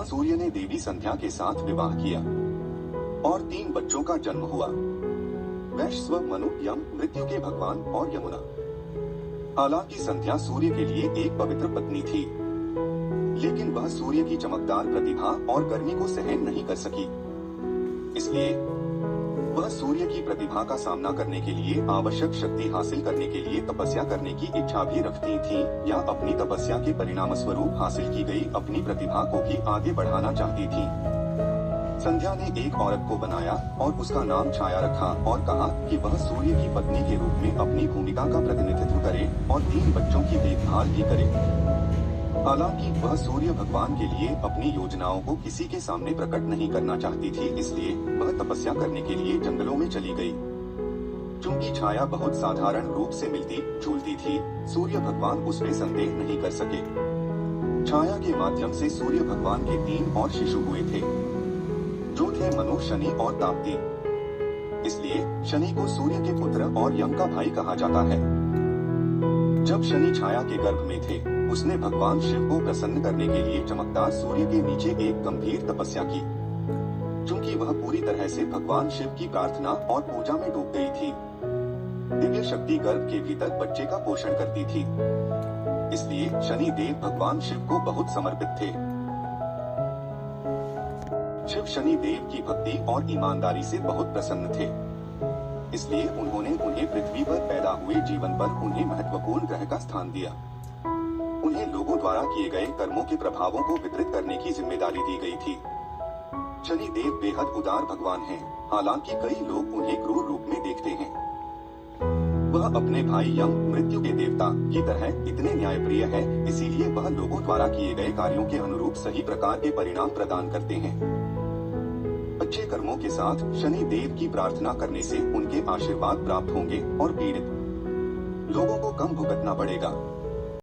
सूर्य ने देवी संध्या के साथ विवाह किया और 3 बच्चों का जन्म हुआ, वैश्व, मनु, यम, मृत्यु के भगवान और यमुना। हालांकि संध्या सूर्य के लिए एक पवित्र पत्नी थी, लेकिन वह सूर्य की चमकदार प्रतिभा और गर्मी को सहन नहीं कर सकी। इसलिए वह सूर्य की प्रतिभा का सामना करने के लिए आवश्यक शक्ति हासिल करने के लिए तपस्या करने की इच्छा भी रखती थी, या अपनी तपस्या के परिणाम स्वरूप हासिल की गई अपनी प्रतिभा को भी आगे बढ़ाना चाहती थी। संध्या ने एक औरत को बनाया और उसका नाम छाया रखा और कहा कि वह सूर्य की पत्नी के रूप में अपनी भूमिका का प्रतिनिधित्व करे और 3 बच्चों की देखभाल भी करे। हालांकि वह सूर्य भगवान के लिए अपनी योजनाओं को किसी के सामने प्रकट नहीं करना चाहती थी, इसलिए वह तपस्या करने के लिए जंगलों में चली गई। चूंकि छाया बहुत साधारण रूप से मिलती जुलती थी, सूर्य भगवान उसमें संदेह नहीं कर सके। छाया के माध्यम से सूर्य भगवान के 3 और शिशु हुए थे, जो थे मनु, शनि और ताप्ती। इसलिए शनि को सूर्य के पुत्र और यम का भाई कहा जाता है। जब शनि छाया के गर्भ में थे, उसने भगवान शिव को प्रसन्न करने के लिए चमकदार सूर्य के नीचे एक गंभीर तपस्या की। चूंकि वह पूरी तरह से भगवान शिव की प्रार्थना और पूजा में डूब गई थी, दिव्य शक्ति गर्भ के भीतर बच्चे का पोषण करती थी। इसलिए शनि देव भगवान शिव को बहुत समर्पित थे। शिव शनि देव की भक्ति और ईमानदारी से बहुत प्रसन्न थे, इसलिए उन्होंने उन्हें पृथ्वी पर पैदा हुए जीवन पर उन्हें महत्वपूर्ण ग्रह का स्थान दिया। उन्हें लोगों द्वारा किए गए कर्मों के प्रभावों को वितरित करने की जिम्मेदारी दी गई थी। शनि देव बेहद उदार भगवान हैं, हालांकि कई लोग उन्हें क्रूर रूप में देखते हैं। वह अपने भाई यम, मृत्यु के देवता की तरह इतने न्यायप्रिय है, इसीलिए वह लोगों द्वारा किए गए कार्यों के अनुरूप सही प्रकार के परिणाम प्रदान करते हैं। अच्छे कर्मों के साथ शनि देव की प्रार्थना करने से उनके आशीर्वाद प्राप्त होंगे और पीड़ित लोगों को कम भुगतना पड़ेगा।